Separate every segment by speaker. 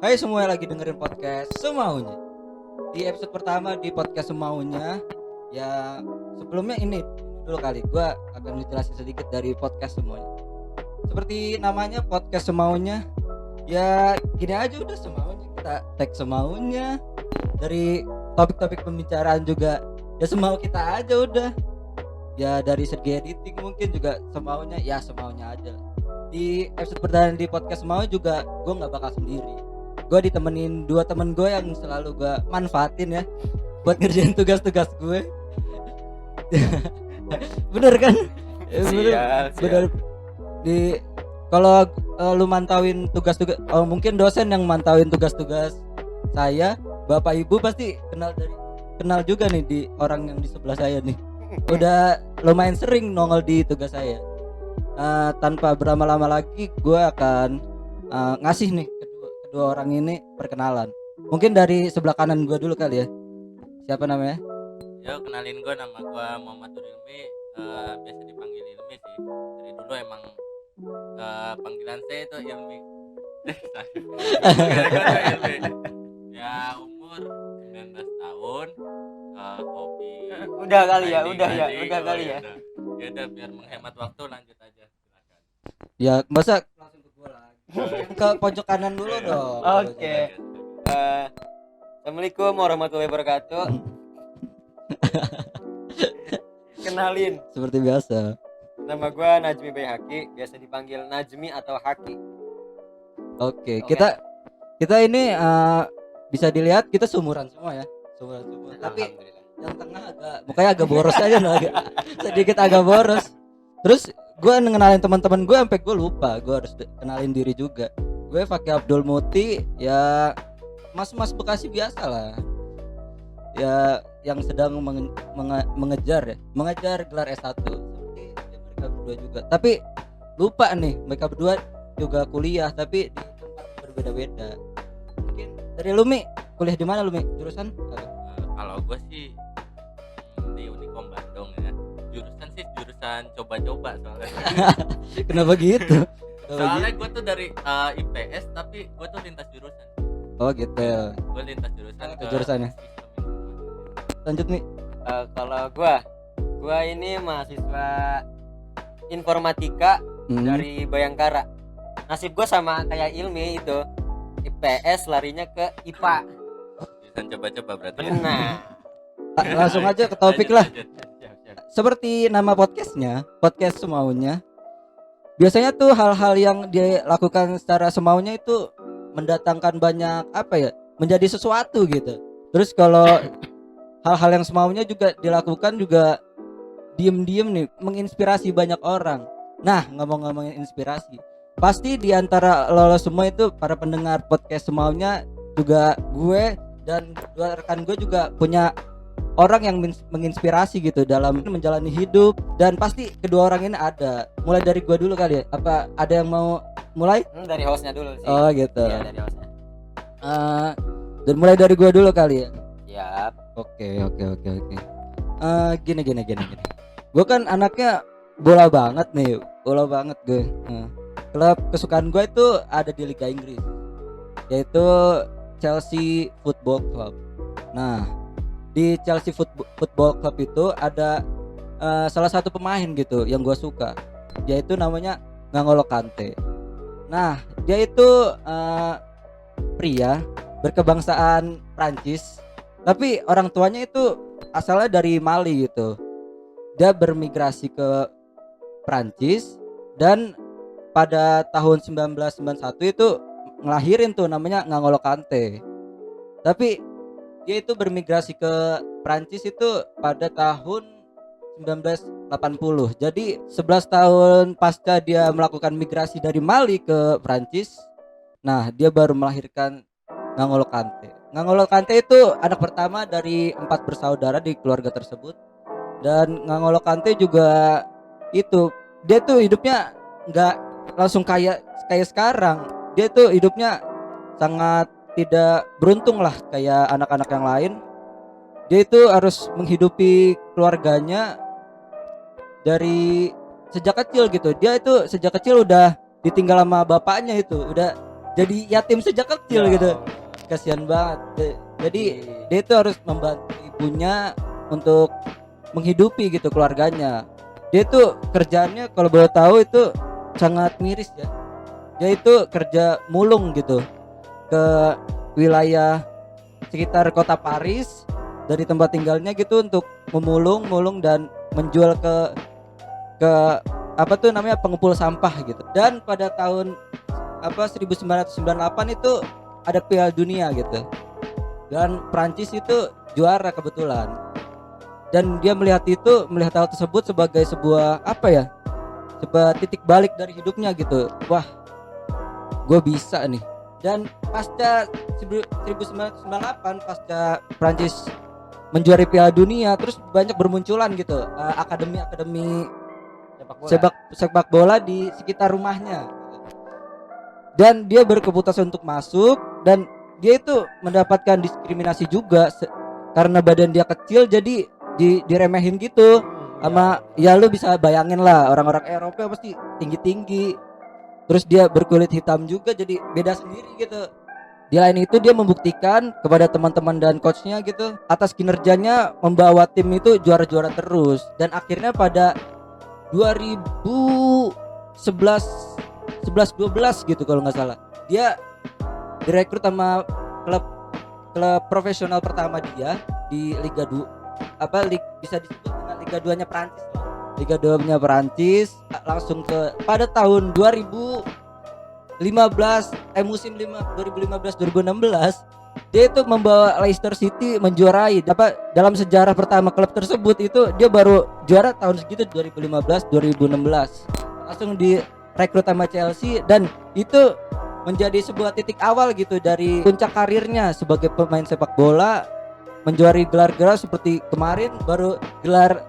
Speaker 1: Hai semua yang lagi dengerin podcast Semaunya. Di episode pertama di podcast Semaunya, ya sebelumnya ini dulu kali gue akan menjelaskan sedikit dari podcast semuanya. Seperti namanya podcast Semaunya, ya gini aja udah semaunya, kita tag semaunya. Dari topik-topik pembicaraan juga ya semau kita aja udah. Ya dari segi editing mungkin juga semaunya, ya semaunya aja. Di episode perdana di podcast Semau juga gue nggak bakal sendiri. Gue ditemenin dua temen gue yang selalu gue manfaatin ya buat ngerjain tugas-tugas gue. Bener kan? Bener. Di kalau lu mantauin tugas-tugas, mungkin dosen yang mantauin tugas-tugas saya, bapak ibu pasti kenal juga nih di orang yang di sebelah saya nih. Udah lumayan sering nongol di tugas saya. Tanpa berlama-lama lagi gue akan ngasih nih kedua orang ini perkenalan. Mungkin dari sebelah kanan gue dulu kali ya. Siapa namanya?
Speaker 2: Yo, kenalin gue, nama gue Muhammad Ilmi, biasa dipanggil Ilmi sih. Dari dulu emang panggilan saya itu Ilmi. Ilmi. Ya, umur 19 tahun, hobi.
Speaker 3: Udah kali ya.
Speaker 2: Ya udah, biar menghemat waktu lanjut aja. Silakan.
Speaker 1: Ya, masa langsung ke gue lagi. Ke pojok kanan dulu dong.
Speaker 3: Oke. Assalamualaikum warahmatullahi wabarakatuh. Kenalin,
Speaker 1: Seperti biasa.
Speaker 3: nama gue Najmi Bayhaki, biasa dipanggil Najmi atau Haki.
Speaker 1: Oke,
Speaker 3: Oke.
Speaker 1: kita ini bisa dilihat kita seumuran semua ya. Seumuran semua. Tapi
Speaker 3: Alhamdulillah.
Speaker 1: yang tengah mukanya agak boros aja loh, sedikit agak boros. Terus gue ngenalin teman-teman gue sampai gue lupa, gue harus kenalin diri juga. Gue Fakih Abdul Muti, ya mas-mas Bekasi biasa lah, ya yang sedang mengejar gelar S1 seperti mereka berdua juga. Tapi lupa nih, mereka berdua juga kuliah tapi di tempat berbeda-beda. Mungkin dari Lumi, kuliah di mana Lumi? Jurusan apa?
Speaker 2: Kalau gue sih di Unikom Bandung ya. Jurusan coba-coba soalnya.
Speaker 1: Kenapa gitu?
Speaker 2: Soalnya gue tuh dari IPS tapi gue tuh lintas jurusan.
Speaker 1: Oh gitu.
Speaker 2: Gue lintas jurusan
Speaker 1: Ke jurusannya.
Speaker 2: sistem informasi.
Speaker 1: Lanjut nih.
Speaker 3: Kalau gue ini mahasiswa informatika dari Bayangkara. Nasib gue sama kayak Ilmi itu, IPS larinya ke IPA.
Speaker 2: Jurusan coba-coba berarti.
Speaker 3: Benar.
Speaker 1: Langsung aja ke topik lah.
Speaker 2: Lanjut.
Speaker 1: Seperti nama podcastnya, podcast semaunya. Biasanya tuh hal-hal yang dia lakukan secara semaunya itu mendatangkan banyak menjadi sesuatu gitu. Terus kalau hal-hal yang semaunya juga dilakukan juga diem-diem nih, menginspirasi banyak orang. Nah, ngomong-ngomongin inspirasi, pasti di antara lo semua itu para pendengar podcast semaunya juga gue dan dua rekan gue juga punya orang yang menginspirasi gitu dalam menjalani hidup, dan pasti kedua orang ini ada. Mulai dari gue dulu kali ya. Apa ada yang mau mulai?
Speaker 3: Dari hostnya dulu sih.
Speaker 1: Oh gitu.
Speaker 3: Iya, dari hostnya.
Speaker 1: Dan mulai dari gue dulu kali ya.
Speaker 3: Siap.
Speaker 1: Oke. Gini. Gue kan anaknya bola banget nih, gue. Klub kesukaan gue itu ada di Liga Inggris, yaitu Chelsea Football Club. Nah, di Chelsea Football Club itu ada salah satu pemain gitu yang gue suka, yaitu namanya N'Golo Kante. Nah, dia itu pria berkebangsaan Prancis, tapi orang tuanya itu asalnya dari Mali gitu. Dia bermigrasi ke Prancis dan pada tahun 1991 itu ngelahirin tuh namanya N'Golo Kante. Tapi dia itu bermigrasi ke Prancis itu pada tahun 1980. Jadi 11 tahun pasca dia melakukan migrasi dari Mali ke Prancis, nah dia baru melahirkan N'Golo Kante. N'Golo Kante itu anak pertama dari 4 bersaudara di keluarga tersebut. Dan N'Golo Kante juga itu, dia tuh hidupnya nggak langsung kayak sekarang. Dia tuh hidupnya sangat tidak beruntung lah kayak anak-anak yang lain. Dia itu harus menghidupi keluarganya dari sejak kecil gitu. Dia itu sejak kecil udah ditinggal sama bapaknya, itu udah jadi yatim sejak kecil
Speaker 3: Ya
Speaker 1: gitu.
Speaker 3: Allah.
Speaker 1: Kasihan banget. Jadi
Speaker 3: Iya.
Speaker 1: dia itu harus membantu ibunya untuk menghidupi gitu keluarganya. Dia itu kerjaannya kalau boleh tahu itu sangat miris ya. Dia itu kerja mulung gitu ke wilayah sekitar kota Paris dari tempat tinggalnya gitu untuk memulung dan menjual ke apa tuh namanya pengumpul sampah gitu. Dan pada tahun 1998 itu ada Piala Dunia gitu. Dan Prancis itu juara kebetulan. Dan dia melihat hal tersebut sebagai sebuah sebuah titik balik dari hidupnya gitu. Wah, gue bisa nih. Dan pasca 1998 pasca Prancis menjuari Piala Dunia, terus banyak bermunculan gitu akademi sepak bola di sekitar rumahnya. Dan dia berkeputusan untuk masuk, dan dia itu mendapatkan diskriminasi juga karena badan dia kecil, jadi diremehin gitu. Sama ya lu bisa bayangin lah, orang-orang Eropa pasti tinggi-tinggi. Terus dia berkulit hitam juga, jadi beda sendiri gitu. Di lain itu dia membuktikan kepada teman-teman dan coachnya gitu, atas kinerjanya membawa tim itu juara-juara terus. Dan akhirnya pada 2011-12 gitu kalau nggak salah, dia direkrut sama klub profesional pertama dia di Liga 2, bisa disebut dengan Liga 2-nya Prancis lah. Liga 2-nya Prancis langsung pada tahun 2015 dia itu membawa Leicester City menjuarai dalam sejarah pertama klub tersebut. Itu dia baru juara tahun segitu 2015-2016, langsung direkrut sama Chelsea, dan itu menjadi sebuah titik awal gitu dari puncak karirnya sebagai pemain sepak bola, menjuari gelar-gelar seperti kemarin baru gelar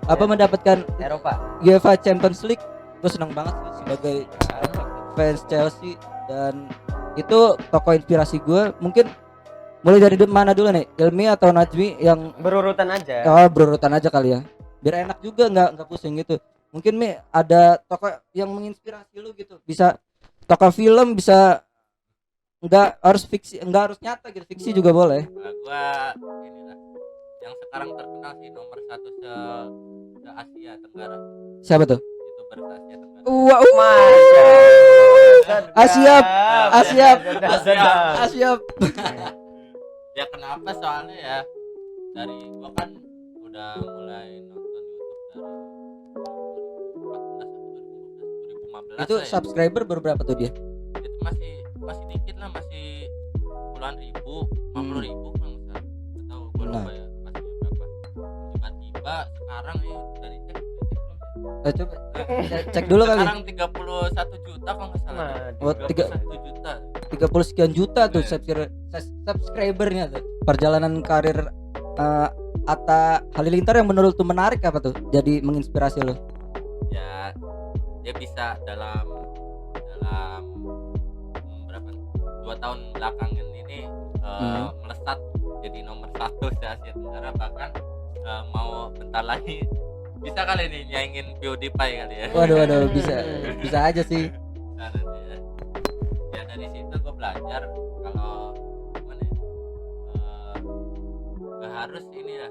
Speaker 1: mendapatkan
Speaker 3: Eropa.
Speaker 1: UEFA Champions League. Gue senang banget sih sebagai fans Chelsea, dan itu tokoh inspirasi gue. Mungkin mulai dari mana dulu nih, Ilmi atau Najmi yang
Speaker 3: Berurutan aja.
Speaker 1: berurutan aja kali ya, biar enak juga, nggak pusing gitu. Mungkin Mi ada tokoh yang menginspirasi lu gitu, bisa tokoh film, bisa nggak harus fiksi, nggak harus nyata gitu, fiksi juga boleh.
Speaker 2: Gua inilah yang sekarang terkenal sih nomor 1 se Asia Tenggara,
Speaker 1: Siapa tuh?
Speaker 2: YouTuber se Asia Tenggara.
Speaker 1: Wah, Asyap.
Speaker 2: Ya kenapa, soalnya ya dari gua kan udah mulai nonton YouTube dari 2014 atau 2015
Speaker 1: itu
Speaker 2: lah ya.
Speaker 1: subscriber berapa tuh dia?
Speaker 2: Itu masih dikit lah, masih puluhan ribu, 50.000 kalau nggak salah. Nggak tahu gua lupa ya pastinya berapa. Tiba-tiba sekarang ya udah dicek belum sih?
Speaker 1: Coba cek dulu kali.
Speaker 2: Sekarang 31 juta kalau nggak salah.
Speaker 1: Oh,
Speaker 2: 31 juta.
Speaker 1: 30 sekian juta tuh subscribernya tuh. Perjalanan karir Atta Halilintar yang menurut tuh menarik apa tuh? Jadi menginspirasi lo?
Speaker 2: Ya dia bisa dalam berapa 2 tahun belakangan ini melesat jadi nomor 1 di Asia Tenggara, bahkan mau bentar lagi bisa kali ini nyaingin PewDiePie kali ya.
Speaker 1: Waduh, bisa aja sih.
Speaker 2: Nah, nanti ya dari situ gue belajar kalau gimana ya, gak harus ini ya,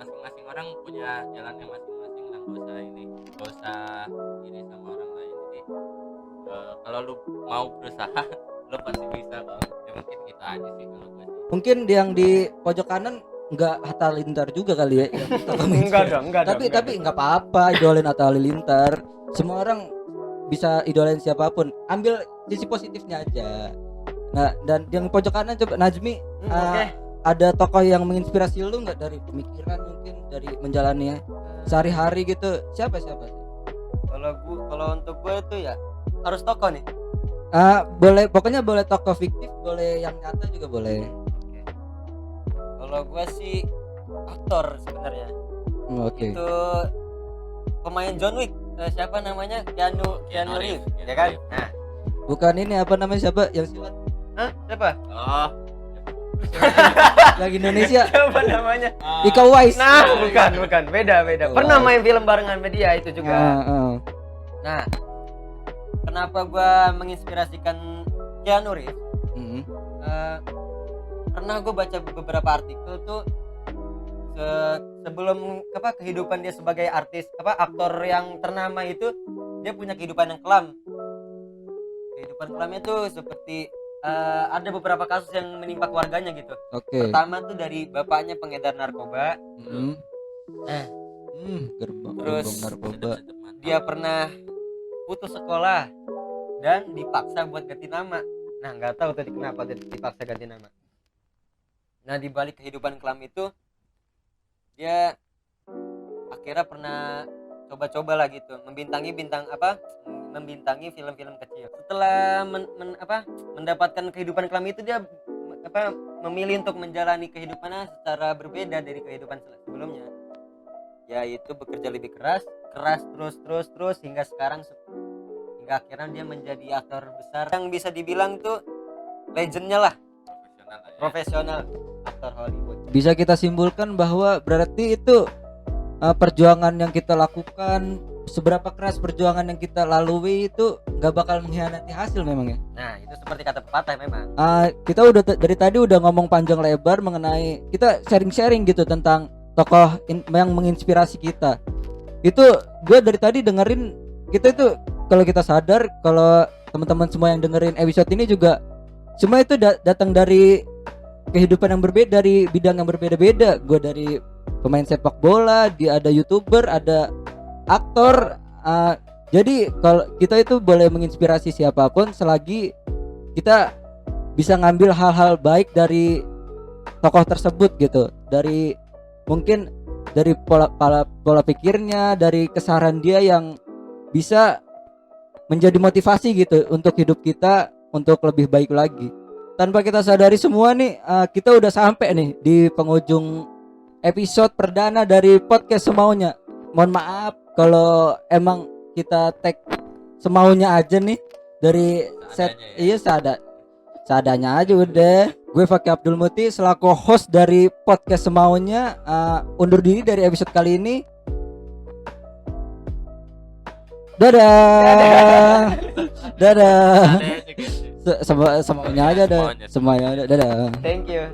Speaker 2: masing-masing orang punya jalannya masing-masing lah, gak usah ini sama orang lain. Jadi kalau lu mau berusaha lu pasti bisa kok. Ya mungkin gitu aja sih kalau gue sih.
Speaker 1: Mungkin yang di pojok kanan enggak Atta Halilintar juga kali ya.
Speaker 3: Enggak dong.
Speaker 1: Tapi enggak apa-apa idolin Atta Halilintar. Semua orang bisa idolain siapapun. Ambil sisi positifnya aja. Nah, dan yang pojok kanan coba Najmi, ada tokoh yang menginspirasi lu enggak dari pemikiran, mungkin dari menjalani sehari-hari gitu? Siapa?
Speaker 3: Kalau untuk gue itu ya harus tokoh nih.
Speaker 1: Boleh, pokoknya boleh tokoh fiktif, boleh yang nyata juga boleh.
Speaker 3: Kalau gue sih aktor sebenarnya.
Speaker 1: Oke.
Speaker 3: Itu pemain John Wick, siapa namanya? Keanu Reeves, ya kan? Nah,
Speaker 1: Bukan ini apa namanya, siapa yang silat?
Speaker 3: hah? Siapa?
Speaker 2: Oh,
Speaker 1: Yang Indonesia.
Speaker 3: Siapa namanya?
Speaker 1: Iko Uwais.
Speaker 3: Nah, bukan, beda.
Speaker 1: Iko
Speaker 3: Pernah
Speaker 1: Uwais.
Speaker 3: main film barengan media itu juga.
Speaker 1: Heeh.
Speaker 3: Nah, kenapa gua menginspirasikan Keanu Reeves?
Speaker 1: Mm-mm.
Speaker 3: Karena gue baca beberapa artikel tuh sebelum kehidupan dia sebagai aktor yang ternama itu, dia punya kehidupan yang kelam. Kehidupan kelamnya tuh seperti ada beberapa kasus yang menimpa keluarganya gitu.
Speaker 1: Oke.
Speaker 3: Pertama tuh dari bapaknya pengedar narkoba.
Speaker 1: Mm-mm.
Speaker 3: Terus
Speaker 1: gerbong narkoba.
Speaker 2: Sedep-sedep mantap.
Speaker 3: Dia pernah putus sekolah dan dipaksa buat ganti nama. Nah, nggak tahu tadi kenapa dipaksa ganti nama. Nah, di balik kehidupan kelam itu, dia akhirnya pernah coba-coba lah gitu membintangi film-film kecil. Setelah mendapatkan kehidupan kelam itu, dia memilih untuk menjalani kehidupannya secara berbeda dari kehidupan sebelumnya, yaitu bekerja lebih keras terus hingga sekarang, hingga akhirnya dia menjadi aktor besar yang bisa dibilang tuh legendnya lah, profesional aktor Hollywood.
Speaker 1: Bisa kita simpulkan bahwa berarti itu perjuangan yang kita lakukan, seberapa keras perjuangan yang kita lalui itu nggak bakal mengkhianati hasil memang ya.
Speaker 3: Nah, itu seperti kata pepatah memang.
Speaker 1: Kita udah dari tadi udah ngomong panjang lebar mengenai, kita sharing-sharing gitu tentang tokoh yang menginspirasi kita. Itu gue dari tadi dengerin, kita itu kalau kita sadar, kalau teman-teman semua yang dengerin episode ini juga semua itu datang dari kehidupan yang berbeda, dari bidang yang berbeda-beda. Gue dari pemain sepak bola, dia ada YouTuber, ada aktor. Jadi kalau kita itu boleh menginspirasi siapapun selagi kita bisa ngambil hal-hal baik dari tokoh tersebut gitu. Dari mungkin dari pola pikirnya, dari kesaran dia yang bisa menjadi motivasi gitu untuk hidup kita untuk lebih baik lagi. Tanpa kita sadari semua nih, kita udah sampai nih di penghujung episode perdana dari podcast Semaunya. Mohon maaf kalau emang kita tag semaunya aja nih dari set. Iya, seadanya aja udah. Gue Fakih Abdul Muti selaku host dari podcast Semaunya, undur diri dari episode kali ini. Dadah. Dadah. Semuanya aja, dadah. Semuanya, dadah.
Speaker 3: Thank you.